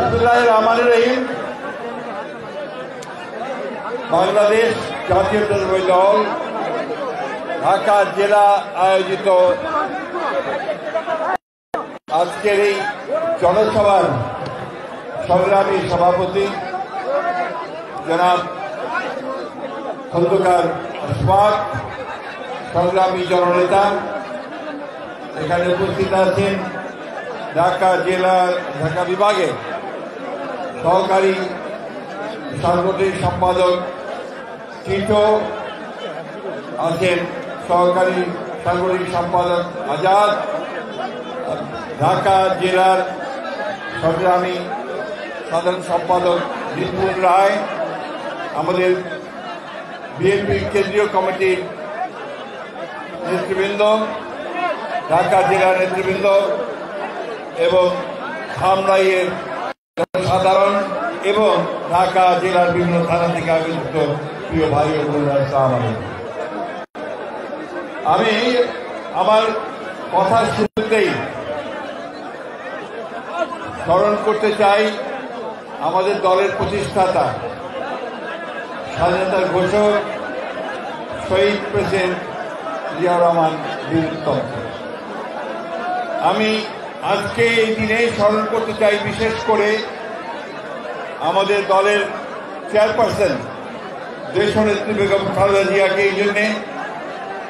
বিসমিল্লাহির রহমানির রহিম। বাংলাদেশ জাতীয়তাবাদী দল ঢাকা জেলা আয়োজিত আজকের এই জনসভার সংগ্রামী সভাপতি জনাব খন্দকার আশফাক, সংগ্রামী জননেতা, এখানে উপস্থিত আছেন ঢাকা জেলা ঢাকা বিভাগে সহকারী সাংগঠনিক সম্পাদক টিটো, আছেন সহকারী সাংগঠনিক সম্পাদক আজাদ, ঢাকা জেলার সংগ্রামী সাধারণ সম্পাদক নিপুণ রায়, আমাদের বিএনপি কেন্দ্রীয় কমিটির নেতৃবৃন্দ, ঢাকা জেলার নেতৃবৃন্দ এবং ধামরাইয়ের জনসাধারণ এবং ঢাকা জেলার বিভিন্ন থানা থেকে আগত প্রিয় ভাই ও বোনেরা, আসসালামু আলাইকুম। আমি আমার কথার শুরুতেই স্মরণ করতে চাই আমাদের দলের প্রতিষ্ঠাতা, স্বাধীনতার ঘোষক শহীদ প্রেসিডেন্ট জিয়াউর রহমান বীরত্তমকে। আমি আজকে এই দিনে স্মরণ করতে চাই বিশেষ করে আমাদের দলের চেয়ারপারসন দেশনেত্রী বেগম খালেদা জিয়াকে, এই জন্যে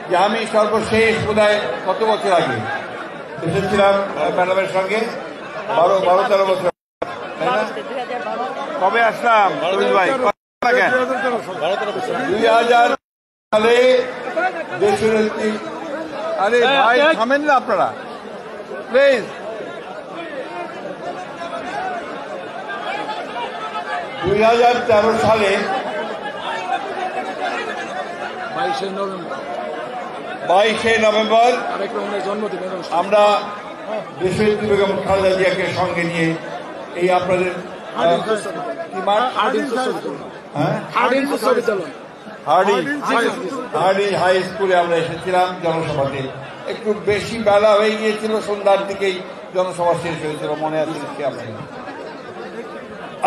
যে আমি সর্বশেষ বোধহয় কত বছর আগে এসেছিলাম ম্যাডামের সঙ্গে, 12-13 বছর। কবে আসলাম ভাই? 2000 সালে দেশনেত্রী। আরে ভাই থামেন না আপনারা প্লিজ। 2013 সালে 22শে নভেম্বর আমরা দেশনেত্রী বেগম খালেদা জিয়াকে সঙ্গে নিয়ে এই আপনাদের হার্ডি হাই স্কুলে আমরা এসেছিলাম জনসভাতে। একটু বেশি বেলা হয়ে গিয়েছিল, সন্ধ্যার দিকেই জনসভা শেষ হয়েছিল, মনে আছে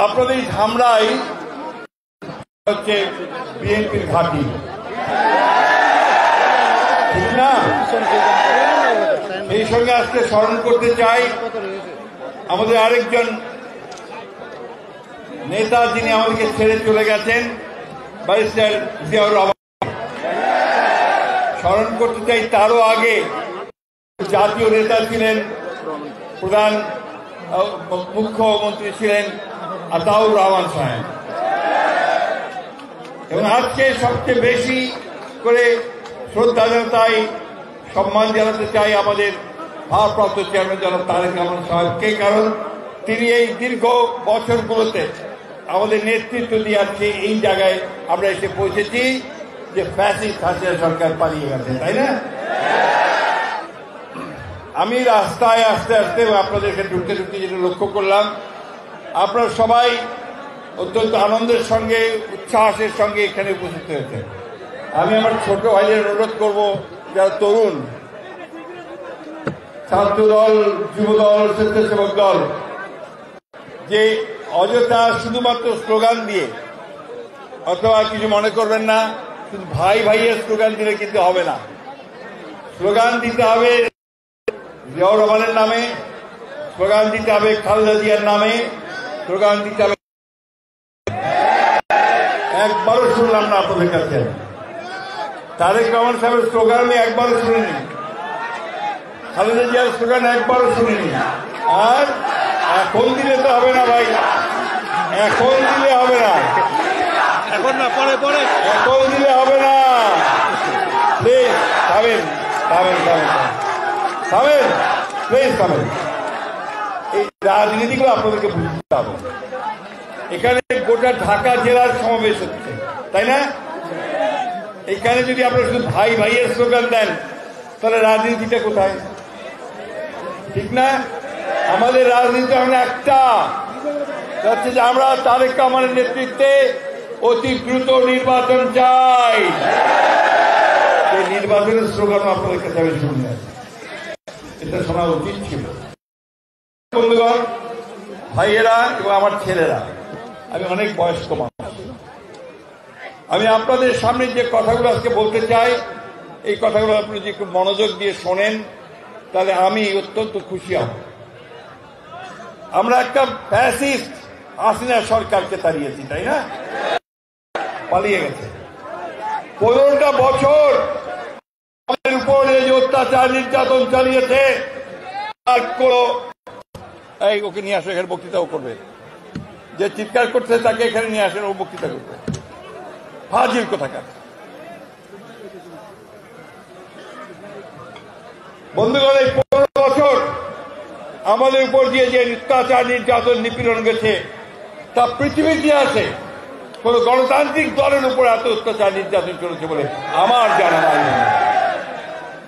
আপনাদের ধামরাই হচ্ছে বিএনপির ঘাঁটি, ঠিক না? এই সঙ্গে আজকে স্মরণ করতে চাই আমাদের আরেকজন নেতা, যিনি আমাদেরকে ছেড়ে চলে গেছেন, ব্যারিস্টার জিয়াউর রহমান। স্মরণ করতে চাই তারও আগে জাতীয় নেতা ছিলেন, প্রধান মুখ্যমন্ত্রী ছিলেন আতাউর রহমান সাহেব। এবং আজকে সবচেয়ে বেশি করে শ্রদ্ধা জানাতে, সম্মান জানাতে চাই আমাদের ভারপ্রাপ্ত চেয়ারম্যান জনাব তারেক রহমান সাহেবকে, কারণ তিনি এই দীর্ঘ বছরগুলোতে আমাদের নেতৃত্ব দিয়ে আজকে এই জায়গায় আমরা এসে পৌঁছেছি যে ফ্যাসিস্ট হাসিনা সরকার পালিয়ে গেছে, তাই না? আমি রাস্তায় আস্তে আস্তে আপনাদেরকে ঢুকতে ঢুকতে যেটা লক্ষ্য করলাম, আপনারা সবাই অত্যন্ত আনন্দের সঙ্গে, উচ্ছ্বাসের সঙ্গে এখানে উপস্থিত হয়েছে। আমি আমার ছোট ভাইদের অনুরোধ করব, যারা তরুণ, ছাত্র দল, যুব দল, স্বেচ্ছাসেবক দল, যে অযথা শুধুমাত্র স্লোগান দিয়ে অথবা কিছু মনে করবেন না, শুধু ভাই ভাইয়ের স্লোগান দিলে কিন্তু হবে না। স্লোগান দিতে হবে জিয়াউর রহমানের নামে, স্লোগান দিতে হবে খালেদা জিয়ার নামে, স্লোগান দিতে হবে। একবারও শুনলাম না আপনাদের কাছে তারেক রহমান সাহেবের স্লোগান, আমি একবারও শুনিনি। খালেদা জিয়ার স্লোগান একবারও শুনিনি। আর এখন দিলে তো হবে না ভাই, এখন দিলে হবে না, এখন না, পরে পরে, এখন দিলে হবে না। প্লিজ থামেন, থামেন, থামেন, থামেন, প্লিজ থামেন। এই রাজনীতিগুলো আপনাদেরকে বুঝতে হবে। এখানে গোটা ঢাকা জেলার সমাবেশ হচ্ছে, তাই না? এখানে যদি আপনারা শুধু ভাই ভাইয়ের স্লোগান দেন, তাহলে রাজনীতিটা কোথায়? ঠিক না? আমাদের রাজনীতি আমরা একটা হচ্ছে যে আমরা তারেক রহমানের নেতৃত্বে অতি দ্রুত নির্বাচন চাই। এই নির্বাচনের স্লোগান আপনাদের কাছে আমি শুনে, এটা শোনা উচিত ছিল। বন্ধুগণ, ভাইয়েরা এবং আমার ছেলেরা, আমি অনেক বয়স্ক মানুষ, আমি আপনাদের সামনে যে কথাগুলো আজকে বলতে চাই, এই কথাগুলো আপনি যদি একটু মনোযোগ দিয়ে শোনেন তাহলে আমি অত্যন্ত খুশি হব। আমরা একটা ফ্যাসিস্ট হাসিনা সরকারকে তাড়িয়েছি, তাই না? পালিয়ে গেছে। 15টা বছর আমাদের উপরে যে অত্যাচার নির্যাতন চালিয়েছে, আর কোনো এই ওকে নিয়ে আসো, এখানে বক্তৃতাও করবে, যে চিৎকার করছে তাকে এখানে নিয়ে আসেন, ও বক্তৃতা করবে। ফাজিল কোথাকার। বন্ধুগণ, এই 15 বছর আমাদের উপর দিয়ে যে অত্যাচার নির্যাতন নিপীড়ন গেছে, তা পৃথিবীর ইতিহাসে কোন গণতান্ত্রিক দলের উপর এত অত্যাচার নির্যাতন চলেছে বলে আমার জানা নাই।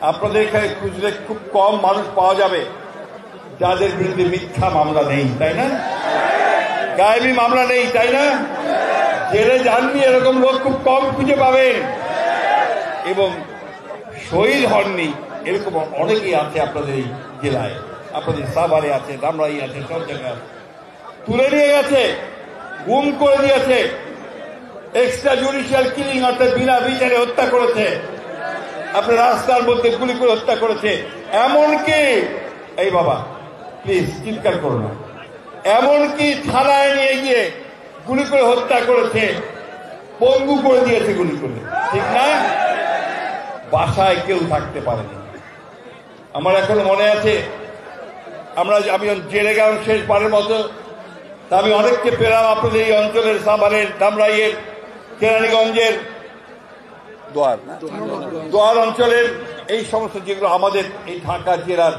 আপনাদের এখানে খুঁজলে খুব কম মানুষ পাওয়া যাবে যাদের বিরুদ্ধে মিথ্যা মামলা নেই, তাই না? গায়েবী মামলা নেই, তাই না? জেলে যাননি এরকম লোক খুব কম খুঁজে পাবেন। এবং শহীদ হননি এরকম অনেকেই আছে আপনাদের এই জেলায়, আপনাদের সাভারে আছে, ধামরাই আছে, সব জায়গায় তুলে নিয়ে গেছে, গুম করে দিয়েছে, এক্সট্রা জুডিশিয়াল কিলিং অর্থাৎ বিনা বিচারে হত্যা করেছে, আপনার রাস্তার মধ্যে গুলি করে হত্যা করেছে। এমনকি এই বাবা প্লিজ চিৎকার করো না, এমনকি থানায় নিয়ে গিয়ে গুলি করে হত্যা করেছে, পঙ্গু করে দিয়েছে গুলি করে, ঠিক না? বাসায় কেউ থাকতে পারেনি। আমার এখনো মনে আছে, আমি জেলে গেলাম শেষবারের মতো, তা আমি অনেককে পেলাম আপনাদের এই অঞ্চলের, সাভারের, ধামরাইয়ের, কেরানীগঞ্জের, দোয়ার অঞ্চলের, এই সমস্ত যেগুলো আমাদের এই ঢাকা জেলার,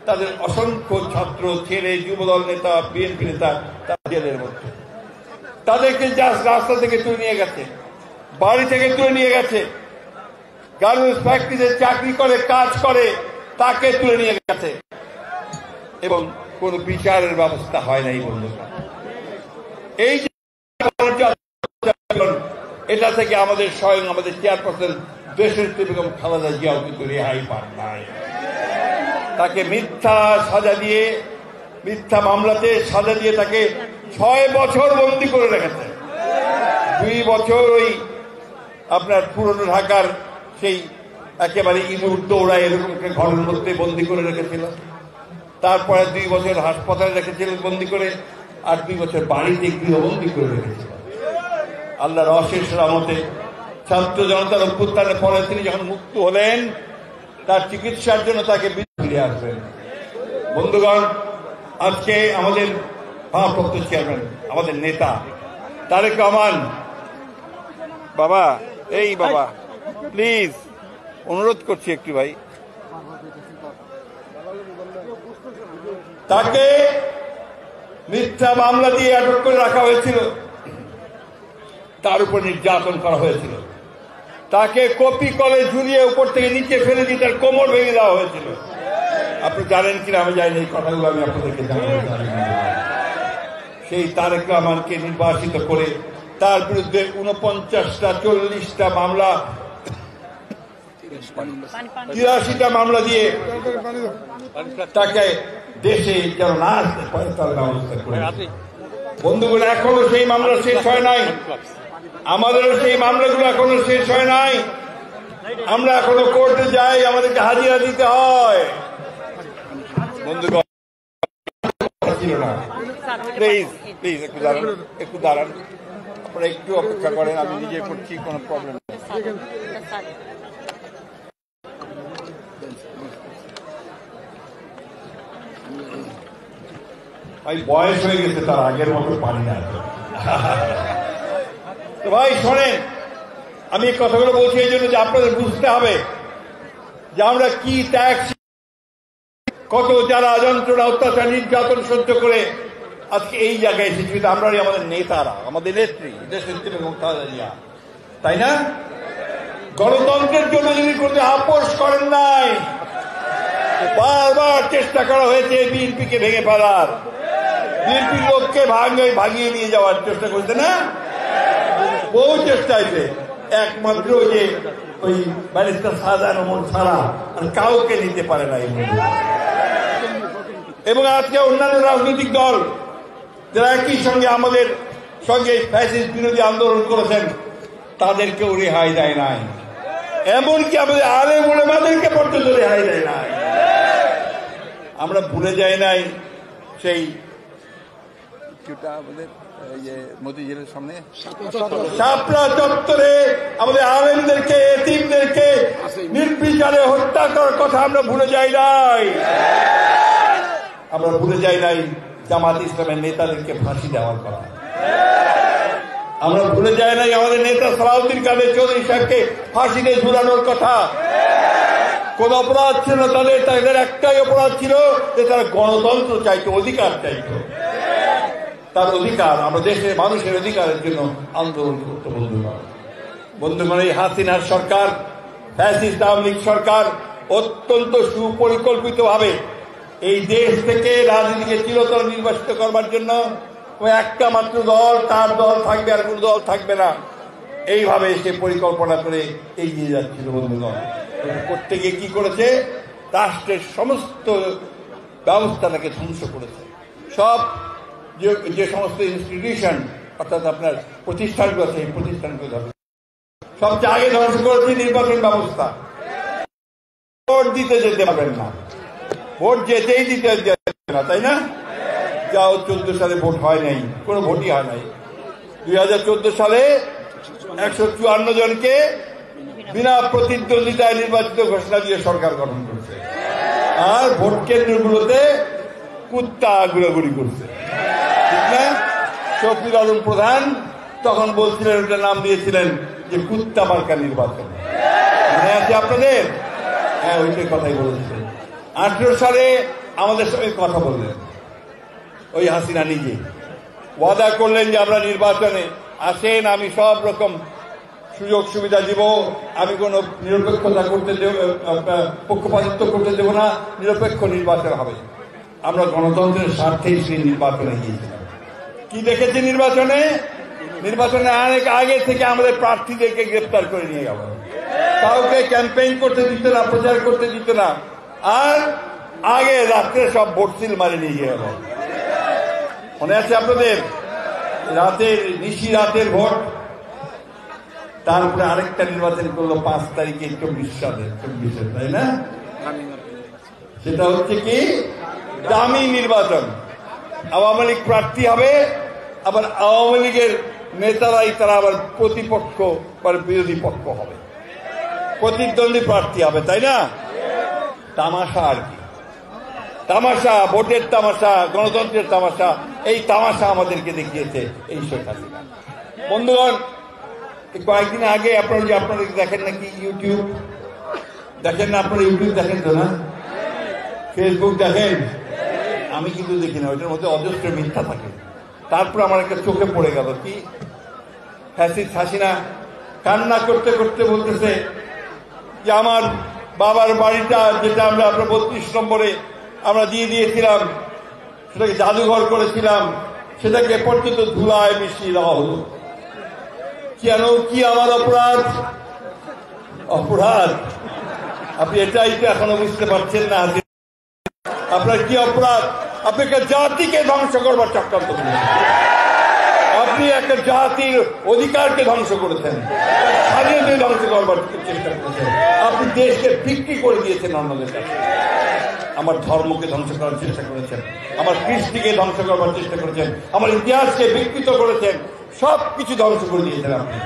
তাদের অসংখ্য ছাত্র, ছেলে, যুবদল নেতা, বিএনপি নেতা তার জেলের মধ্যে। তাদেরকে রাস্তা থেকে তুলে নিয়ে গেছে, বাড়ি থেকে তুলে নিয়ে গেছে, গার্মেন্টস ফ্যাক্টরিতে চাকরি করে, কাজ করে, তাকে তুলে নিয়ে গেছে এবং কোন বিচারের ব্যবস্থা হয় নাই। বন্ধুরা, এই যে এটা থেকে আমাদের স্বয়ং আমাদের চেয়ারপারসন দেশের বেগম খালেদা জিয়াও কিন্তু রেহাই পান নাই। তাকে মিথ্যা সাজা দিয়ে, মিথ্যা মামলাতে সাজা দিয়ে তাকে 6 বছর বন্দী করে রেখেছে। 2 বছর ওই আপনার পুরনো ঢাকার সেই একেবারে ইঁদুর দৌড়ায় এরকম ঘরের মধ্যে বন্দী করে রেখেছিল। তারপরে 2 বছর হাসপাতালে রেখেছিলেন বন্দী করে, আর 2 বছর বাড়িতে গৃহবন্দী করে রেখেছিল। আল্লাহর অশেষ রহমতে ছাত্র জনতার অভ্যুত্থানের পরে তিনি যখন মুক্ত হলেন, তার চিকিৎসার জন্য তাকে ফিরে আসবেন। বন্ধুগণ, আজকে আমাদের ভারপ্রাপ্ত চেয়ারম্যান, আমাদের নেতা তারেক রহমান, বাবা এই বাবা প্লিজ অনুরোধ করছি একটু ভাই, তাকে মিথ্যা মামলা দিয়ে আটক করে রাখা হয়েছিল, তার উপর নির্যাতন করা হয়েছিল, তাকে কপি কলে ঝুলিয়ে উপর থেকে নিচে ফেলে দিয়ে তার কোমর ভেঙে দেওয়া হয়েছিল। আপনি জানেন কিনা আমি জানি, এই কথাগুলো আমি আপনাদেরকে জানাতে চাই। সেই তারেক রহমানকে নির্বাচিত করে তার বিরুদ্ধে 49টা 40টা মামলা, 83টা মামলা দিয়ে তাকে দেশে যেন না আসতে পারে তার ব্যবস্থা করে। বন্ধুগুলো, এখনো সেই মামলা শেষ হয় নাই, আমাদেরও সেই মামলাগুলো এখনো শেষ হয় নাই। আমরা এখনো কোর্টে যাই, আমাদেরকে হাজিরা দিতে হয়। বন্ধুগণ, ছিল না, প্লিজ প্লিজ একটু দাঁড়ান, একটু দাঁড়ান, আপনারা একটু অপেক্ষা করেন, আমি নিজে করছি, কোনো প্রবলেম নেই। ভাই বয়স হয়ে গেছে, তার আগের মতো পানি না। তো ভাই শোনেন, আমি এই কথাগুলো বলছি এই জন্য যে আপনাদের বুঝতে হবে যে আমরা কি ত্যাগ, কত যারা যন্ত্রণা, অত্যাচার, নির্যাতন সহ্য করে আজকে এই জায়গায় এসেছি। আমরাই আমাদের নেতারা, আমাদের নেত্রী দেশের বেগম খালেদা জিয়া, তাই না? গণতন্ত্রের জন্য যিনি কোনো আপোষ করেন নাই, বারবার চেষ্টা করা হয়েছে বিএনপিকে ভেঙে ফেলার, বিএনপির লোককে ভাগিয়ে নিয়ে যাওয়ার চেষ্টা করছে না, বহু চেষ্টা হয়েছে। একমাত্র যে ওই ব্যারিস্টার শাহজাহান ওমর ছাড়া আর কাউকে নিতে পারে না। এবং আজকে অন্যান্য রাজনৈতিক দল যারা একই সঙ্গে আমাদের সঙ্গে ফ্যাসিস্ট বিরোধী আন্দোলন করেছেন তাদেরকেও রেহাই দেয় নাই, এমনকি আমাদের আলেম ওলামাদেরকে পর্যন্ত রেহাই দেয় নাই। আমরা ভুলে যাই নাই সেই আমাদের মতিঝিলের সামনে শাপলা চত্বরে আমাদের আলেমদেরকে এতিমদেরকে নির্বিচারে হত্যা করার কথা আমরা ভুলে যাই নাই। আমরা ভুলে যাই নাই জামাত ইসলামের নেতাদেরকে ফাঁসি দেওয়ার কথা। আমরা ভুলে যাই নাই আমাদের নেতা সালাউদ্দিন কাদের চৌধুরী সাহেবকে ফাঁসিতে ঝুলানোর কথা। কোন অপরাধ ছিল না তাদের, তাদের একটাই অপরাধ ছিল যে তারা গণতন্ত্র চাইতো, অধিকার চাইতো। তার অধিকার, আমরা দেশের মানুষের অধিকারের জন্য আন্দোলন করতে বন্ধুগণ, এই হাসিনার সরকার, ফ্যাসিস্ট আওয়ামী লীগ সরকার অত্যন্ত সুপরিকল্পিত ভাবে এই দেশ থেকে রাজনীতিকে চিরতরে নির্বাচিত করবার জন্য ওই একটা মাত্র দল, তার দল থাকবে আর কোন দল থাকবে না, এইভাবে সে পরিকল্পনা করে এগিয়ে যাচ্ছিল। বন্ধুগণ, করতে গিয়ে কি করেছে? রাষ্ট্রের সমস্ত ব্যবস্থাটাকে ধ্বংস করেছে। সব যে সমস্ত ইনস্টিটিউশন অর্থাৎ আপনার প্রতিষ্ঠানগুলো আছে, এই প্রতিষ্ঠানগুলো সবচেয়ে আগে ধ্বংস করেছে নির্বাচন ব্যবস্থা। ভোট দিতে যেতে পারবেন না, ভোট যেতেই দিতে যাবে না, তাই না? যাও 14 সালে ভোট হয় নাই, কোনো ভোটই হয় নাই। 2014 সালে 154 জনকে বিনা প্রতিদ্বন্দ্বিতায় নির্বাচিত ঘোষণা দিয়ে সরকার গঠন করছে, আর ভোট কেন্দ্রগুলোতে কুত্তা ঘুরাঘুরি করছে, ঠিক না? শফিউল আলম প্রধান তখন বলছিলেন, ওটা নাম দিয়েছিলেন যে কুত্তা মার্কা নির্বাচন। মনে আছে আপনাদের? হ্যাঁ, ওইটাই কথাই বলেছিলেন। 18 সালে আমাদের সঙ্গে কথা বললেন ওই হাসিনা নিজে, ওয়াদা করলেন যে আমরা নির্বাচনে আসেন, আমি সব রকম সুযোগ সুবিধা দিব, আমি কোন নিরপেক্ষতা করতে দেব, পক্ষপাতিত্ব করতে দেব না, নিরপেক্ষ নির্বাচন হবে। আমরা গণতন্ত্রের স্বার্থেই সেই নির্বাচনে গিয়েছিলাম। কি দেখেছি নির্বাচনে? অনেক আগে থেকে আমাদের প্রার্থীদেরকে গ্রেপ্তার করে নিয়ে গেল, কাউকে ক্যাম্পেইন করতে দিত না, প্রচার করতে দিত না, আর আগে রাত্রে সব ভোটসিল মারি নিয়ে গেল। মনে আছে আপনাদের? রাতের নিশি রাতের ভোট। তারপরে আরেকটা নির্বাচন করলো 5 তারিখে 24 সালে, 24 তাই না? সেটা হচ্ছে কি দামি নির্বাচন। আওয়ামী লীগ প্রার্থী হবে, আবার আওয়ামী লীগের নেতারাই তারা আবার প্রতিপক্ষ বা বিরোধী পক্ষ হবে, প্রতিদ্বন্দ্বী প্রার্থী হবে, তাই না? তামাশা আর কি, তামাশা, ভোটের তামাশা, গণতন্ত্রের তামাশা। এই তামাশা আমাদেরকে দেখিয়েছে এই শেখ হাসিনা। বন্ধুগণ, কয়েকদিন আগে আপনারা দেখেন নাকি ইউটিউব দেখেন না? আপনারা ইউটিউব দেখেন তো না? ফেসবুক দেখেন? আমি কিন্তু দেখি না, ওইটার মধ্যে অজস্র মিথ্যা থাকে। তারপর আমার একটা চোখে পড়ে গেল, কি ফ্যাসিস্ট হাসিনা কান্না করতে করতে বলতেছে যে আমার বাবার বাড়িটা, যেটা আমরা 32 নম্বরে আমরা দিয়ে দিয়েছিলাম, সেটাকে জাদুঘর করেছিলাম, সেটাকে পর্যন্ত ধুলায় মিশিয়ে দেওয়া হলো। কেন? কি আমার অপরাধ? অপরাধ আপনি এটাই তো এখনো বুঝতে পারছেন না। আপনার কি অপরাধ? আপনি একটা জাতিকে ধ্বংস করবার চক্রান্ত করেছেন, আপনি একটা জাতির অধিকারকে ধ্বংস করেছেন, স্বাধীনতা ধ্বংস করবার চেষ্টা করেছেন, আপনি দেশকে বিক্রি করে দিয়েছেন অন্যদের কাছে, আমার ধর্মকে ধ্বংস করার চেষ্টা করেছেন, আমার কৃষ্টিকে ধ্বংস করবার চেষ্টা করেছেন, আমার ইতিহাসকে বিকৃত করেছেন, সবকিছু ধ্বংস করে দিয়েছেন আপনি।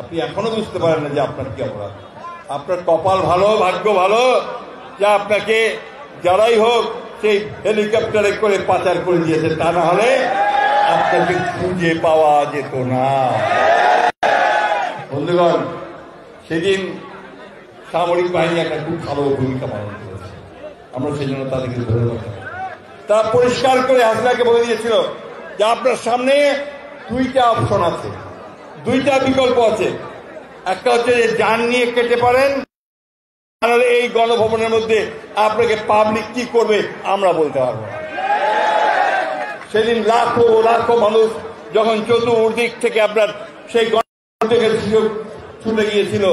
আপনি এখনো বুঝতে পারেন না যে আপনার কি অপরাধ। আপনার কপাল ভালো, ভাগ্য ভালো যে আপনাকে যারাই হোক সেই হেলিকপ্টারে করে পাচার করে দিয়েছে, তা না হলে আপনাকে খুঁজে পাওয়া যেত না। বন্ধুগণ, সেদিন সামরিক বাহিনী একটা খুব ভালো ভূমিকা পালন করেছে, আমরা সেই জন্য তাদেরকে ধরে রাখলাম। তারা পরিষ্কার করে হাসিনাকে বলে দিয়েছিল যে আপনার সামনে 2টা অপশন আছে, 2টা বিকল্প আছে। একটা হচ্ছে যে যান নিয়ে কেটে পারেন, তাহলে এই গণভবনের মধ্যে আপনাকে পাবলিক কি করবে আমরা বলতে পারবো না। সেদিন লাখো লাখো মানুষ যখন চতুর্দিক থেকে আপনার সেই গণতন্ত্রকে ছুটে গিয়েছিল,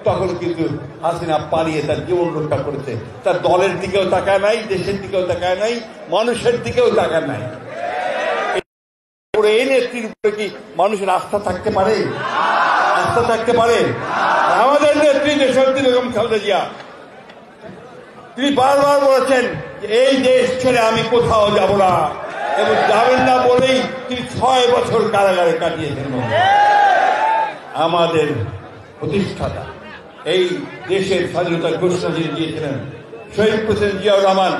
তখন কিন্তু হাসিনা পালিয়ে তার জীবন রক্ষা করেছে। তার দলের দিকেও তাকায় নাই, দেশের দিকেও তাকায় নাই, মানুষের দিকেও তাকায় নাই। করে এই নেত্রীর উপরে কি মানুষের আস্থা থাকতে পারে? আস্থা থাকতে পারে? আমাদের নেত্রী দেশনেত্রী বেগম খালেদা জিয়া তিনি বারবার বলেছেন যে এই দেশ ছেড়ে আমি কোথাও যাব না, এবং যাবেন না বলেই তিনি 6 বছর কারাগারে কাটিয়েছেন। আমাদের প্রতিষ্ঠাতা এই দেশের স্বাধীনতার ঘোষণা দিয়েছিলেন শহীদ প্রেসিডেন্ট জিয়াউর রহমান।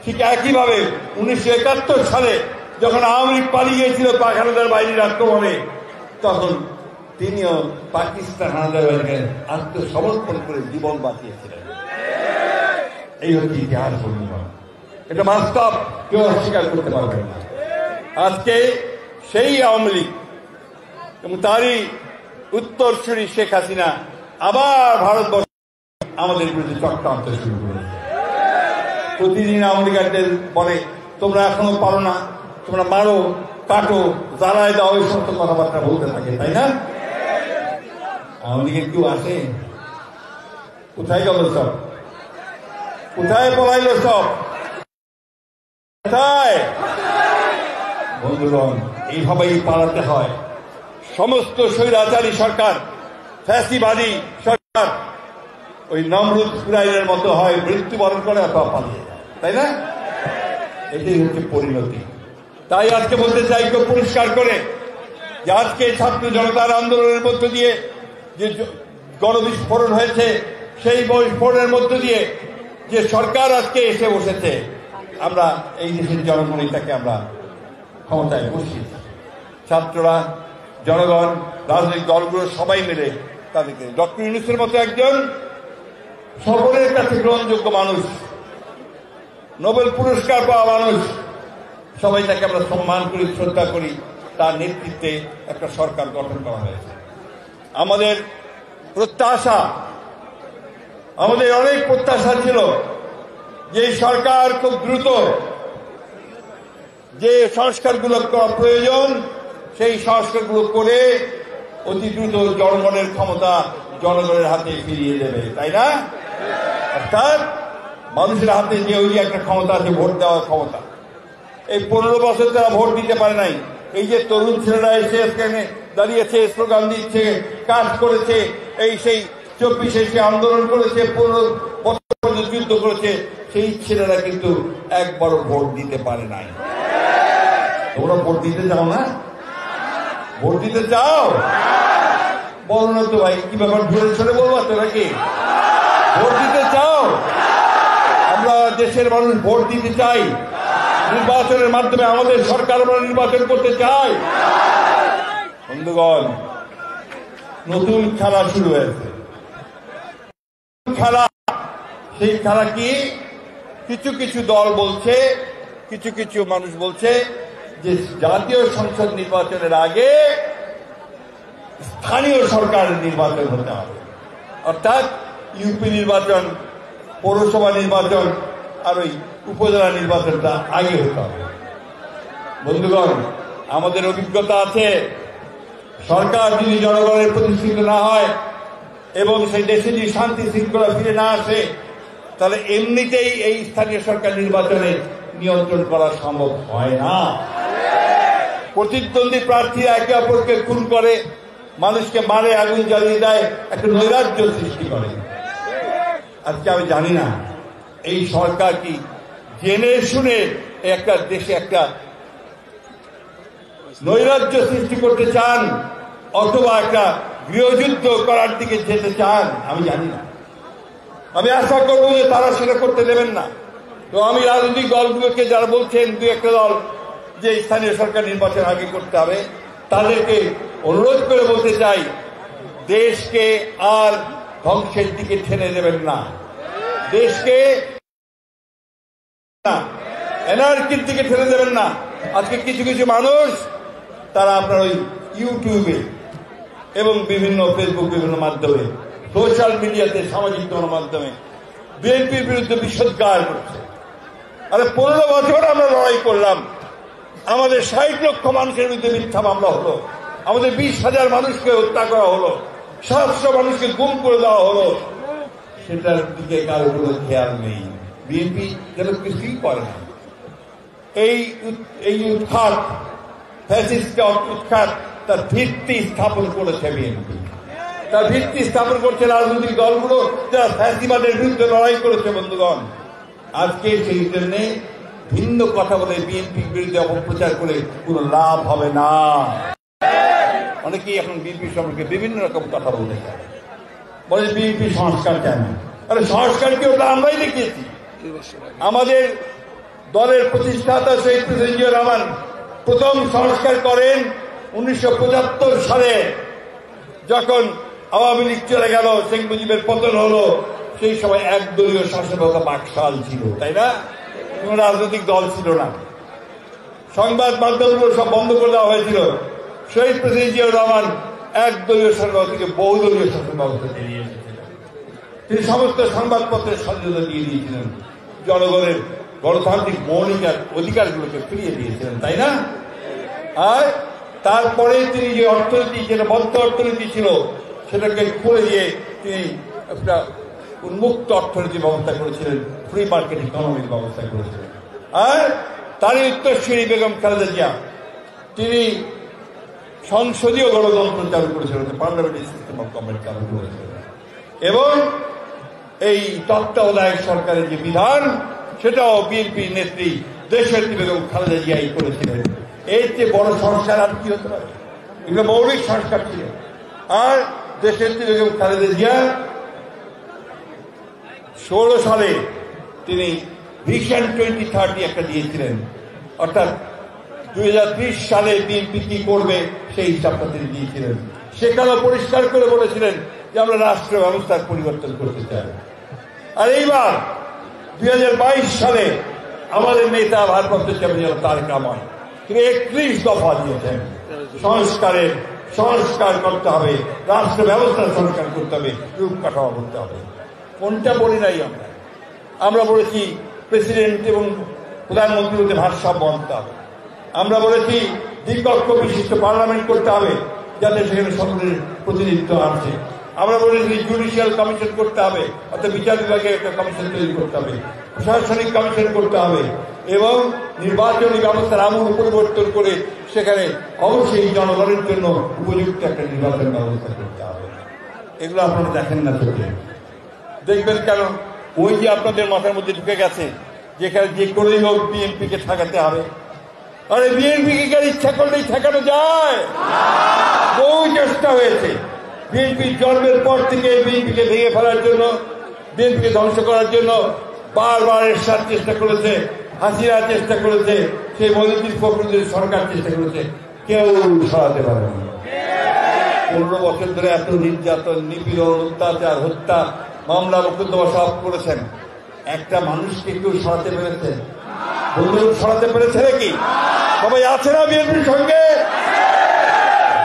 ঠিক একইভাবে 1971 সালে যখন আওয়ামী লীগ পালিয়ে গিয়েছিল পাক হানাদার বাহিনীর আক্রমণে, তখন তিনিও পাকিস্তান হানাদার বাহিনীকে আত্মসমর্পণ করে জীবন বাঁচিয়েছিলেন। এই হচ্ছে ইতিহাস বন্ধুগণ, এটা বাস্তব, কেউ অস্বীকার করতে পারবেন না। আজকে সেই আওয়ামী লীগ এবং তারই উত্তরসূরি শেখ হাসিনা আবার ভারতবর্ষ আমাদের বিরুদ্ধে চক্রান্ত শুরু করেছে। প্রতিদিন আওয়ামী লীগারদের বলে তোমরা এখনো পারো না, তোমরা মারো, কাটো, জ্বালায় দাও, এই সমস্ত কথাবার্তা বলতে থাকে, তাই না? আওয়ামী লীগের কেউ আসে? কোথায় গেল সব? কোথায় পলাইল সব? কোথায়? বন্ধুগণ, এইভাবেই পালাতে হয়। সমস্ত স্বৈরাচারী সরকার, ফ্যাসিবাদী সরকার ওই নমরুদ ফুরাইনের মতো হয়, মৃত্যুবরণ করে অথবা পালিয়ে যায়, তাই না? এটাই হচ্ছে পরিণতি। তাই আজকে বলতে চাই কেউ পরিষ্কার করে যে আজকে ছাত্র জনতার আন্দোলনের মধ্য দিয়ে যে গণবিস্ফোরণ হয়েছে, সেই বিস্ফোরণের মধ্য দিয়ে যে সরকার আজকে এসে বসেছে, আমরা এই দেশের জনগণই তাকে আমরা ক্ষমতায় বসিয়েছি। ছাত্ররা, জনগণ, রাজনৈতিক দলগুলো সবাই মিলে তাদেরকে, ডক্টর ইউনূসের মতো একজন সকলের কাছে গ্রহণযোগ্য মানুষ, নোবেল পুরস্কার পাওয়া মানুষ, সবাই তাকে আমরা সম্মান করি, শ্রদ্ধা করি। তার নেতৃত্বে একটা সরকার গঠন করা হয়েছে। আমাদের প্রত্যাশা, আমাদের অনেক প্রত্যাশা ছিল যে সরকার খুব দ্রুত যে সংস্কারগুলো করা প্রয়োজন সেই সংস্কারগুলো করে অতি দ্রুত জনগণের ক্ষমতা জনগণের হাতে ফিরিয়ে দেবে, তাই না? অর্থাৎ মানুষের হাতে যে ওই একটা ক্ষমতা আছে, ভোট দেওয়ার ক্ষমতা। এই 15 বছর তারা ভোট দিতে পারে নাই। এই যে তরুণ ছেলেরা এসে এখানে দাঁড়িয়েছে, স্লোগান দিচ্ছে, কাজ করেছে, এই সেই 24-এ এসে আন্দোলন করেছে, 15 বছর যুদ্ধ করেছে, সেই ছেলেরা কিন্তু একবারও ভোট দিতে পারে নাই। তোমরা ভোট দিতে চাও না? ভোট দিতে চাও? বলো না তো ভাই, কি ব্যাপার, জোরে ছোড়ে বলবো তো নাকি? ভোট দিতে চাও? আমরা দেশের মানুষ ভোট দিতে চাই। নির্বাচনের মাধ্যমে আমাদের সরকার আমরা নির্বাচন করতে চাই। বন্ধুগণ, নতুন খেলা শুরু হয়েছে। খেলা, সেই খেলা কি? কিছু কিছু দল বলছে, কিছু কিছু মানুষ বলছে যে জাতীয় সংসদ নির্বাচনের আগে স্থানীয় সরকার নির্বাচন হতে হবে। অর্থাৎ ইউপি নির্বাচন, পৌরসভা নির্বাচন আর ওই উপজেলা নির্বাচনটা আগে হতে হবে। বন্ধুগণ, আমাদের অভিজ্ঞতা আছে, সরকার যদি জনগণের প্রতিষ্ঠিত না হয় এবং সেই দেশে যদি শান্তি শৃঙ্খলা ফিরে না আসে, তাহলে এমনিতেই এই স্থানীয় সরকার নির্বাচনে নিয়ন্ত্রণ করা সম্ভব হয় না। প্রতিদ্বন্দ্বী প্রার্থীরা একে অপরকে খুন করে, মানুষকে মারে, আগুন জ্বালিয়ে দেয়, একটা নৈরাজ্য সৃষ্টি করে। আজকে আমি জানি না এই সরকার কি জেনে শুনে একটা দেশে একটা নৈরাজ্য সৃষ্টি করতে চান অথবা একটা গৃহযুদ্ধ করার দিকে যেতে চান, আমি জানি না। আমি আশা করবো যে তারা সেটা করতে দেবেন না। তো আমি রাজনৈতিক দলগুলোকে যারা বলছেন, 2-1টা দল যে স্থানীয় সরকার নির্বাচন আগে করতে হবে, তাদেরকে অনুরোধ করে বলতে চাই, দেশকে আর ধ্বংসের দিকে ঠেলে দেবেন না, দেশকে এনার্কির দিকে ঠেলে দেবেন না। আজকে কিছু কিছু মানুষ তারা আপনার ওই ইউটিউবে এবং বিভিন্ন ফেসবুক, বিভিন্ন মাধ্যমে, সোশ্যাল মিডিয়াতে, সামাজিক গণমাধ্যমে বিএনপির বিরুদ্ধে বিষোদ্গার করছে। আরে 15 বছর আমরা লড়াই করলাম, আমাদের 60 লক্ষ মানুষের বিরুদ্ধে মিথ্যা মামলা হলো, আমাদের 20,000 মানুষকে হত্যা করা হলো, 700 মানুষকে গুম করে দেওয়া হলো, সেটার দিকে কারো কোনো খেয়াল নেই। বিএনপি যেন কিছুই করে না। এই উৎখাত ফ্যাসিস্টকে উৎখাত তার ভিত্তি স্থাপন করেছে বিএনপি। তার ভিত্তি স্থাপন করছে রাজনৈতিক দলগুলো যারা ফ্যাসিবাদের বিরুদ্ধে লড়াই করেছে। বন্ধুগণ, আজকে সেই জন্য ভিন্ন কথা বলে বিএনপির বিরুদ্ধে অপপ্রচার করে কোনো লাভ হবে না। অনেকেই এখন বিএনপি সম্পর্কে বিভিন্ন রকম কথা বলতে চায়, বলে বিএনপি সংস্কার চায় না। আরে সংস্কার কি ওটা আমরাই দেখিয়েছি। আমাদের দলের প্রতিষ্ঠাতা শহীদ প্রেসিডেন্ট জিয়াউর রহমান প্রথম সংস্কার করেন 1975 সালে, যখন আওয়ামী লীগ চলে গেল, শেখ মুজিবের পতন হলো। সেই সময় একদলীয় শাসন ব্যবস্থা বাকশাল ছিল, তাই না? কোন রাজনৈতিক দল ছিল না। সংবাদ মাধ্যমগুলো সব বন্ধ করে দেওয়া হয়েছিল। শহীদ প্রেসিডেন্ট জিয়াউর রহমান একদলীয় শাসন ব্যবস্থা থেকে বহুদলীয় শাসন ব্যবস্থা বেরিয়ে এসেছিলেন। তিনি সমস্ত সংবাদপত্রের স্বাধীনতা দিয়ে দিয়েছিলেন, জনগণের গণতান্ত্রিক মৌলিক অধিকারগুলোকে ফিরিয়ে দিয়েছিলেন, তাই না? আর তারপরে তিনি যে অর্থনীতি, যেটা বদ্ধ অর্থনীতি ছিল, সেটাকে খুলে দিয়ে তিনি একটা উন্মুক্ত অর্থনীতি ব্যবস্থা করেছিলেন, ফ্রি মার্কেট ইকোনমির ব্যবস্থা করেছিলেন। আর তারই উত্তরসূরি বেগম খালেদা জিয়া, তিনি সংসদীয় গণতন্ত্র চালু করেছিলেন, পার্লামেন্টারি সিস্টেম অফ গভর্নমেন্ট চালু করেছিলেন। এবং এই তত্ত্বাবধায়ক সরকারের যে বিধান, সেটাও বিএনপি নেত্রী দেশনেত্রী বেগম খালেদা জিয়াই করেছিলেন। এর চেয়ে বড় সংস্কার আর কি হতে পারে? এগুলো মৌলিক সংস্কার ছিল। আর দেশনেত্রী বেগম খালেদা জিয়া 16 সালে তিনি ভিশন 2030 একটা দিয়েছিলেন, অর্থাৎ 2030 সালে বিএনপি কি করবে সেই হিসাবটা তিনি দিয়েছিলেন। সেখানেও পরিষ্কার করে বলেছিলেন যে আমরা রাষ্ট্র ব্যবস্থার পরিবর্তন করতে চাই। আর এইবার 2022 সালে আমাদের নেতা ভারপ্রাপ্ত চেয়ারম্যান তারেক রহমান তিনি 31 দফা দিয়েছেন। সংস্কার করতে হবে, রাষ্ট্র ব্যবস্থার সংস্কার করতে হবে, রূপকাঠামো করতে হবে। কোনটা বলি নাই আমরা বলেছি প্রেসিডেন্ট এবং প্রধানমন্ত্রীর মধ্যে ভারসাম্য আনতে হবে। আমরা বলেছি দ্বিকক্ষ বিশিষ্ট পার্লামেন্ট করতে হবে, যাতে সেখানে সকলের প্রতিনিধিত্ব আছে। আমরা বলেছি জুডিশিয়াল কমিশন করতে হবে, অর্থাৎ বিচার বিভাগের একটা কমিশন তৈরি করতে হবে, প্রশাসনিক কমিশন করতে হবে, এবং নির্বাচনী ব্যবস্থার আমূল পরিবর্তন করে সেখানে অবশ্যই জনগণের জন্য উপযুক্ত একটা নির্বাচন ব্যবস্থা করতে হবে। এগুলো আপনারা দেখেন না, চোখে দেখবেন কেন? ওই যে আপনাদের মাথার মধ্যে ঢুকে গেছে যেখানে যে করেই হোক বিএনপিকে ঠেকাতে হবে। আরে বিএনপিকে ইচ্ছা করলেই ঠেকানো যায়? বহু চেষ্টা হয়েছে। বিএনপির জন্মের পর থেকে বিএনপিকে ভেঙে ফেলার জন্য, বিএনপিকে ধ্বংস করার জন্য বারবার এরশাদ চেষ্টা করেছে, হাসিনা চেষ্টা করেছে, সেই মহিউদ্দিন ফখরুদ্দিন সরকার চেষ্টা করেছে, কেউ সরাতে পারেনি। 15 বছর ধরে এত নির্যাতন, নিপীড়ন, অত্যাচার, হত্যা, মামলা, মোকদ্দমা সব করেছেন। একটা মানুষকে কেউ সরাতে পেরেছে? বন্ধুরা সরাতে পেরেছে নাকি? সবাই আছে না বিএনপির সঙ্গে?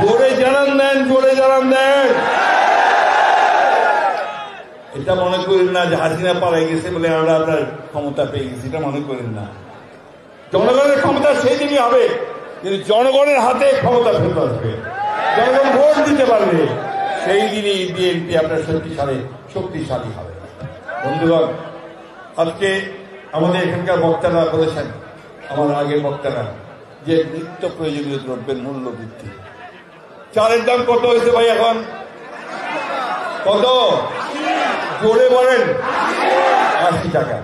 জোরে জানান দেন, জোরে জানান দেন। এটা মনে করেন না যে হাসিনা পালাই গেছে বলে আমরা আপনার ক্ষমতা পেয়ে গেছি, এটা মনে করেন না। জনগণের ক্ষমতা সেই দিনই হবে, কিন্তু জনগণের হাতে ক্ষমতা ফেরত আসবে, জনগণ ভোট দিতে পারবে, সেই দিনই বিএনপি আপনার শক্তিশালী হবে। বন্ধুগণ, আজকে আমাদের এখানকার বক্তারা বলেছেন, আমার আগের বক্তারা, যে নিত্য প্রয়োজনীয় দ্রব্যের মূল্য বৃদ্ধি। চালের দাম কত হয়েছে ভাই এখন? কত? জোরে বলেন। 80 টাকা।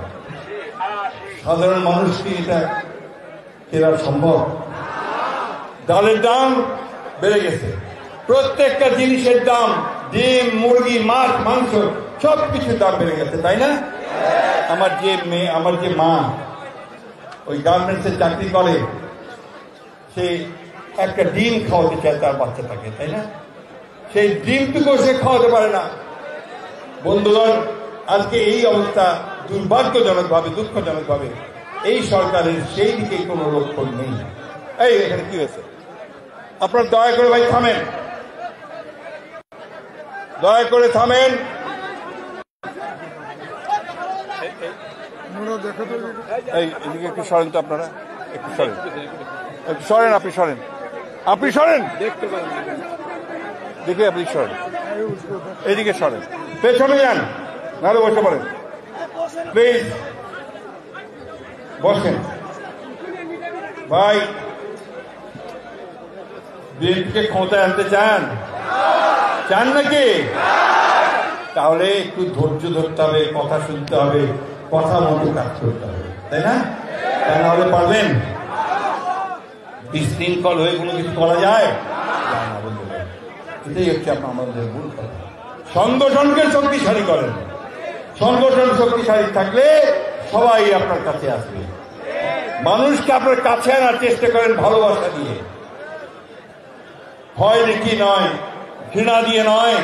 সাধারণ মানুষ কি এটা কেনা সম্ভব? ডালের দাম বেড়ে গেছে, প্রত্যেকটা জিনিসের দাম, ডিম, মুরগি, মাছ, মাংস, সবকিছুর দাম বেড়ে গেছে, তাই না? আমার যে মা ওই গার্মেন্টসের চাকরি করে, সে একটা ডিম খাওয়াতে চায় তার বাচ্চাটাকে, তাই না? সেই ডিমটুকু সে খাওয়াতে পারে না। বন্ধুগণ, আজকে এই অবস্থা দুঃখজনকভাবে এই সরকারের সেই দিকে কোনো লক্ষণ নেই। এই এখানে কি হয়েছে? আপনারা দয়া করে ভাই থামেন, দয়া করে থামেন। এই এদিকে একটু সরেন তো, আপনারা একটু সরেন, একটু সরেন, আপনি সরেন দেখে, আপনি সরেন, এইদিকে সরেন, পেছনে যান, নাহলে বসে পড়েন প্লিজ, বসেন ভাই। বিএনপিকে ক্ষমতায় আনতে চান? চান নাকি? তাহলে একটু ধৈর্য ধরতে হবে, কথা শুনতে হবে, কথা মতো কাজ করতে হবে, তাই না? তা নাহলে পারবেন? বিশৃঙ্খল হয়ে কোনো কিছু করা যায় না বলতে পারে। এটাই হচ্ছে আমাদের ভুল কথা। সংগঠনকে শক্তিশালী করেন। সংগঠন শক্তিশালী থাকলে সবাই আপনার কাছে আসবে। মানুষকে আপনার কাছে আনার চেষ্টা করেন ভালোবাসা দিয়ে, ভয় দেখি নয়, ঘৃণা দিয়ে নয়,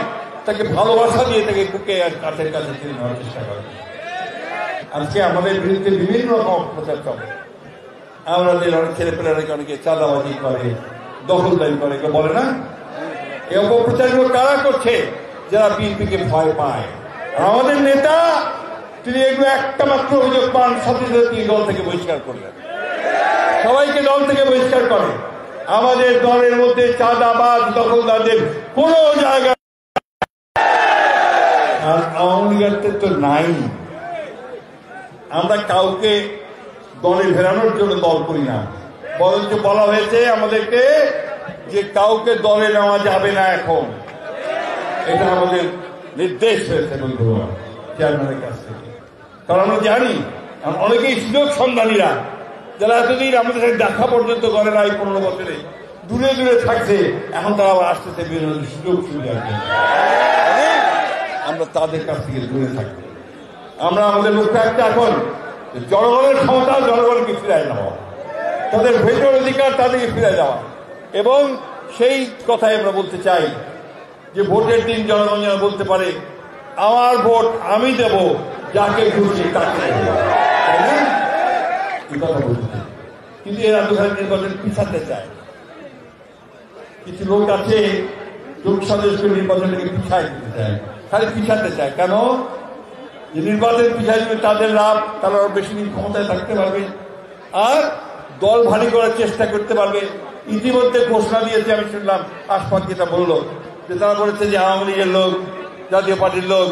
তাকে ভালোবাসা দিয়ে তাকে বুকে আর কাছের কাছে টেনে নেওয়ার চেষ্টা করেন। আজকে আমাদের বিরুদ্ধে বিভিন্ন রকম প্রচার চলে। আমাদের অনেক ছেলেপেলেরাকে অনেকে চাঁদাবাজি করে, দখলদারি করে, বলে না? এই অপপ্রচারগুলো কারা করছে? যারা বিএনপিকে ভয় পায়। আর আমাদের নেতা তিনি এগুলো একটা মাত্র অভিযোগ পান, সাথে সাথে তিনি দল থেকে বহিষ্কার করলেন, সবাইকে দল থেকে বহিষ্কার করে। আমাদের দলের মধ্যে চাঁদাবাজ দখলদারদের কোন জায়গা আর আওয়ামী লীগের তো নাই। আমরা কাউকে দলে ফেরানোর জন্য দল করি না, বরঞ্চ বলা হয়েছে আমাদেরকে যে কাউকে দলে নেওয়া যাবে না এখন। এটা আমাদের নির্দেশ হয়েছে বন্ধুরা চেয়ারম্যানের কাছ থেকে। কারণ আমরা জানি অনেকেই সুযোগ সন্ধানীরা যারা এতদিন আমাদের সাথে দেখা পর্যন্ত করে না, এই 15 বছরে দূরে দূরে থাকছে, এখন তারা আবার আসতেছে বিভিন্ন সুযোগ সুবিধা। আমরা তাদের কাছ থেকে দূরে থাকবো। আমরা আমাদের লক্ষ্য একটা এখন জনগণের ক্ষমতা জনগণকে ফিরায় নেওয়া, তাদের ভেতর অধিকার তাদেরকে ফিরে যাওয়া। এবং সেই কথাই আমরা বলতে চাই যে ভোটের দিন জনগণ যেন বলতে পারে আমার ভোট আমি দেব, যাকে খুশি তাকে দেব, তাই না? এই কথা বলতে। কিন্তু এরা দুধারে নির্বাচন পিছাতে চায়। কিছু লোক আছে লোকসভা নির্বাচনকে পিছাই দিতে চায়, খালি পিছাতে চায়। কেন? যে নির্বাচন পিছাই দিবে তাদের লাভ, তারা বেশি দিন ক্ষমতায় থাকতে পারবে আর দল ভারী করার চেষ্টা করতে পারবে। ইতিমধ্যে ঘোষণা দিয়েছে, আমি শুনলাম আশফাক যেটা বললো, যে তারা বলেছে যে আওয়ামী লীগের লোক, জাতীয় পার্টির লোক,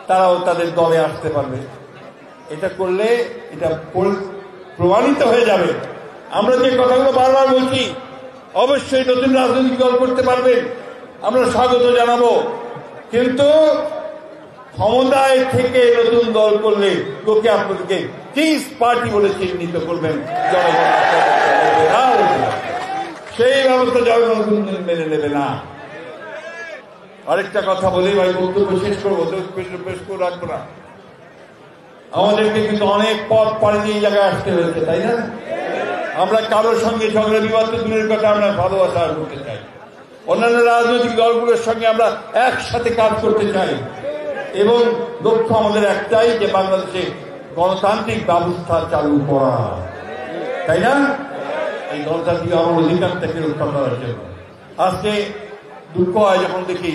তারাও তাদের দলে আসতে পারবে। এটা করলে এটা প্রমাণিত হয়ে যাবে। আমরা যে কথাগুলো বারবার বলছি, অবশ্যই নতুন রাজনৈতিক দল করতে পারবেন, আমরা স্বাগত জানাবো। কিন্তু ক্ষমতায় থেকে নতুন দল করলে লোকে আপনাদেরকে কিস পার্টি বলে চিহ্নিত করবেন, জনগণ সেই ব্যবস্থা জনগণ মেনে নেবে না। আরেকটা কথা বলি ভাই, বক্তব্য শেষ করবো, বেশ করে রাখবো না। আমাদেরকে কিন্তু অনেক পথ পাড়ি দিয়ে জায়গায় আসতে হয়েছে, তাই না? আমরা কারোর সঙ্গে ঝগড়া বিবাদ তো দূরের কথা, আমরা ভালোবাসা করতে চাই। অন্যান্য রাজনৈতিক দলগুলোর সঙ্গে আমরা একসাথে কাজ করতে চাই এবং লক্ষ্য আমাদের একটাই, যে বাংলাদেশে গণতান্ত্রিক ব্যবস্থা চালু করা, তাই না? এই গণতান্ত্রিক আমার অধিকারটাকে রক্ষা করার জন্য। আজকে দুঃখ হয় যখন দেখি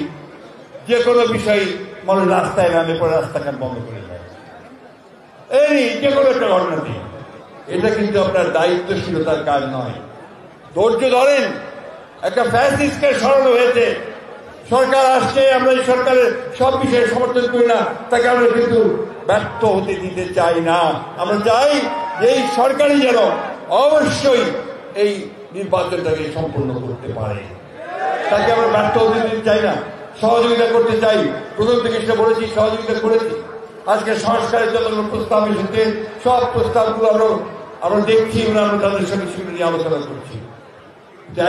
যে কোনো বিষয় মানুষ রাস্তায় নামে পড়ে রাস্তাঘাট বন্ধ করে দেয়, এই যে কোনো একটা ঘটনা নেই। এটা কিন্তু আপনার দায়িত্বশীলতার কাজ নয়। ধৈর্য ধরেন। একটা ফ্যাসিস্টকে সরানো হয়েছে, সরকার আসছে, আমরা এই সরকারের সব বিষয়ে সমর্থন করি না, তাকে আমরা কিন্তু ব্যর্থ হতে দিতে চাই না। আমরা চাই যে এই সরকারই যেন অবশ্যই এই নির্বাচনটাকে সম্পূর্ণ করতে পারে, তাকে আমরা ব্যর্থ হতে দিতে চাই না, সহযোগিতা করতে চাই। প্রথম থেকে সেটা বলেছি, সহযোগিতা করেছি। আজকে সংস্কারের জন্য প্রস্তাব এসেছে, সব প্রস্তাবগুলো আমরা দেখছি, আমরা তাদের সঙ্গে সেগুলো নিয়ে আলোচনা করছি।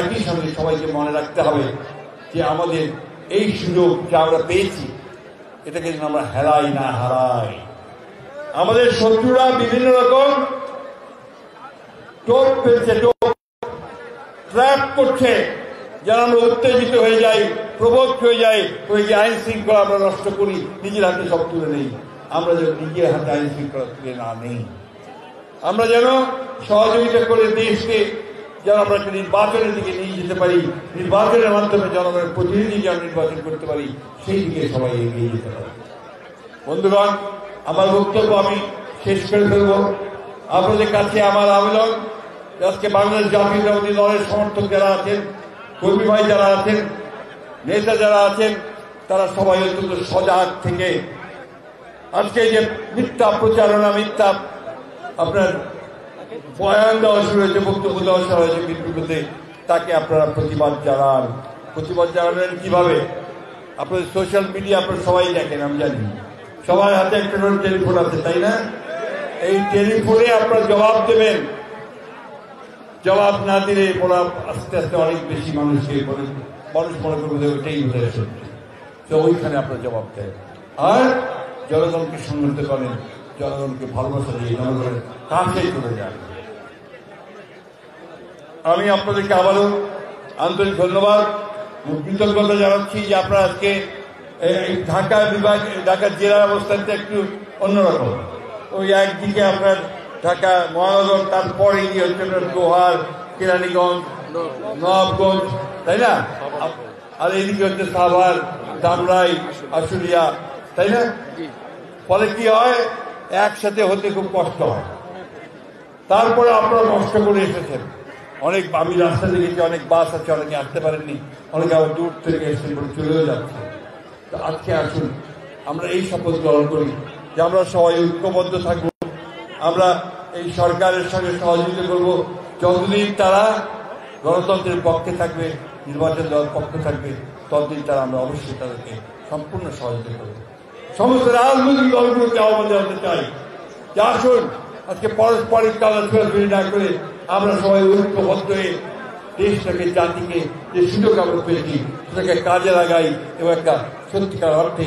একই সঙ্গে সবাইকে মনে রাখতে হবে যে আমাদের এই সুযোগ যা আমরা পেয়েছি, এটাকে যেন আমরা হেলাই না হারাই। আমাদের শত্রুরা বিভিন্ন রকম টোপ ফেলছে, ট্র্যাপ করছে, যেন আমরা উত্তেজিত হয়ে যাই, প্রবোধ হয়ে যাই, ওই যে আইন শৃঙ্খলা আমরা নষ্ট করি, নিজের হাতে সব তুলে নেই। আমরা যেন নিজের হাতে আইন শৃঙ্খলা তুলে না নেই, আমরা যেন সহযোগিতা করে দেশকে যেন আমরা একটা নির্বাচনের দিকে নিয়ে যেতে পারি, নির্বাচনের মাধ্যমে জনগণের প্রতিনিধি যেন নির্বাচন করতে পারি, সেই দিকে সবাই এগিয়ে যেতে পারি। বন্ধুগণ, আমার বক্তব্য আমি শেষ করে ফেলব। আপনাদের কাছে আমার আবেদন, আজকে বাংলাদেশ জাতীয়তাবাদী দলের সমর্থক যারা আছেন, কর্মী ভাই যারা আছেন, নেতা যারা আছেন, তারা সবাই অত্যন্ত সজাগ থেকে আজকে যে মিথ্যা প্রচারণা, মিথ্যা আপনার বয়ান দেওয়া শুরু হয়েছে, বক্তব্য দেওয়া শুরু হয়েছে বিদ্যুতে, তাকে আপনারা প্রতিবাদ জানান। প্রতিবাদ জানাবেন কিভাবে? আপনাদের সোশ্যাল মিডিয়া আপনারা সবাই দেখেন, আমি জানি সবার হাতে একটা করে টেলিফোন আছে, তাই না? এই টেলিফোনে আপনারা জবাব দেবেন। জবাব না দিলে ওরা আস্তে আস্তে অনেক বেশি মানুষকে মানুষ মনে করবে ওইটাই বোঝায় সত্যি। তো ওইখানে আপনারা জবাব দেন আর জনগণকে সংগঠিত করেন, জনগণকে ভালোবাসা দিয়ে জনগণের কাছে চলে যান। আমি আপনাদেরকে আবারও আন্তরিক ধন্যবাদ, কৃতজ্ঞতা জানাচ্ছি যে আপনারা আজকে ঢাকা বিভাগ, ঢাকা জেলার অবস্থানটা একটু অন্যরকম। ওই একদিকে আপনার ঢাকা মহানগর, তারপরে গিয়ে হচ্ছে দোহার, কেরানীগঞ্জ, নবাবগঞ্জ, তাই না? আর এইদিকে হচ্ছে সাভার, ধামরাই, আশুলিয়া, তাই না? ফলে কি হয়, একসাথে হতে খুব কষ্ট হয়। তারপরে আপনারা কষ্ট করে এসেছেন অনেক। আমি রাস্তা দেখেছি অনেক বাস আছে, অনেকে আসতে পারেননি, অনেকে আবার দূর থেকে এসে চলেও যাচ্ছে। তো আজকে আসুন আমরা এই শপথ গ্রহণ করি যে আমরা সবাই ঐক্যবদ্ধ থাকবো, আমরা এই সরকারের সঙ্গে সহযোগিতা করব। যতদিন তারা গণতন্ত্রের পক্ষে থাকবে, নির্বাচন দেওয়ার পক্ষে থাকবে, ততদিন তারা আমরা অবশ্যই তাদেরকে সম্পূর্ণ সহযোগিতা করব। সমস্ত রাজনৈতিক দলগুলোকে আহ্বান জানাতে চাই যে আসুন আজকে পারস্পরিক কালাচুরি না করে আমরা সবাই ঐক্যবদ্ধ হয়ে দেশটাকে, জাতিকে যে সুযোগ আমরা পেয়েছি সেটাকে কাজে লাগাই এবং একটা সত্যিকার অর্থে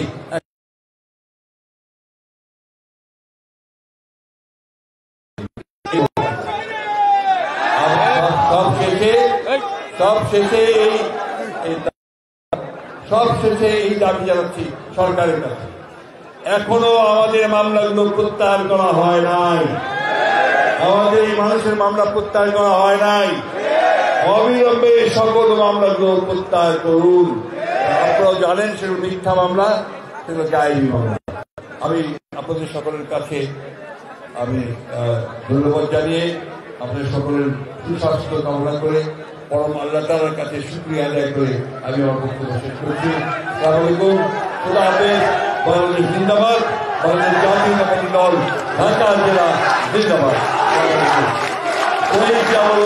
সব শেষে এই দাবি জানাচ্ছি সরকারের কাছে। এখনো আমাদের মামলাগুলো প্রত্যাহার করা হয় নাই, আমাদের এই মানুষের মামলা প্রত্যাহার করা হয় নাই। অবিলম্বে সকল মামলাগুলো প্রত্যাহার করুন। আপনারাও জানেন সেগুলো মিথ্যা মামলা, সেগুলো গায়েবী মামলা। আমি আপনাদের সকলের কাছে আমি ধন্যবাদ জানিয়ে আপনাদের সকলের সুস্বাস্থ্য কামনা করে পরম আল্লাহ তাআলার কাছে শুকরিয়া আদায় করে আমি আমার বক্তব্য শেষ করছি। আসসালামু আলাইকুম, খোদা হাফেজ। বাংলাদেশ জিন্দাবাদ, বাংলাদেশ জাতীয়তাবাদী দল ঢাকা জেলা জিন্দাবাদ। ওই যে আমার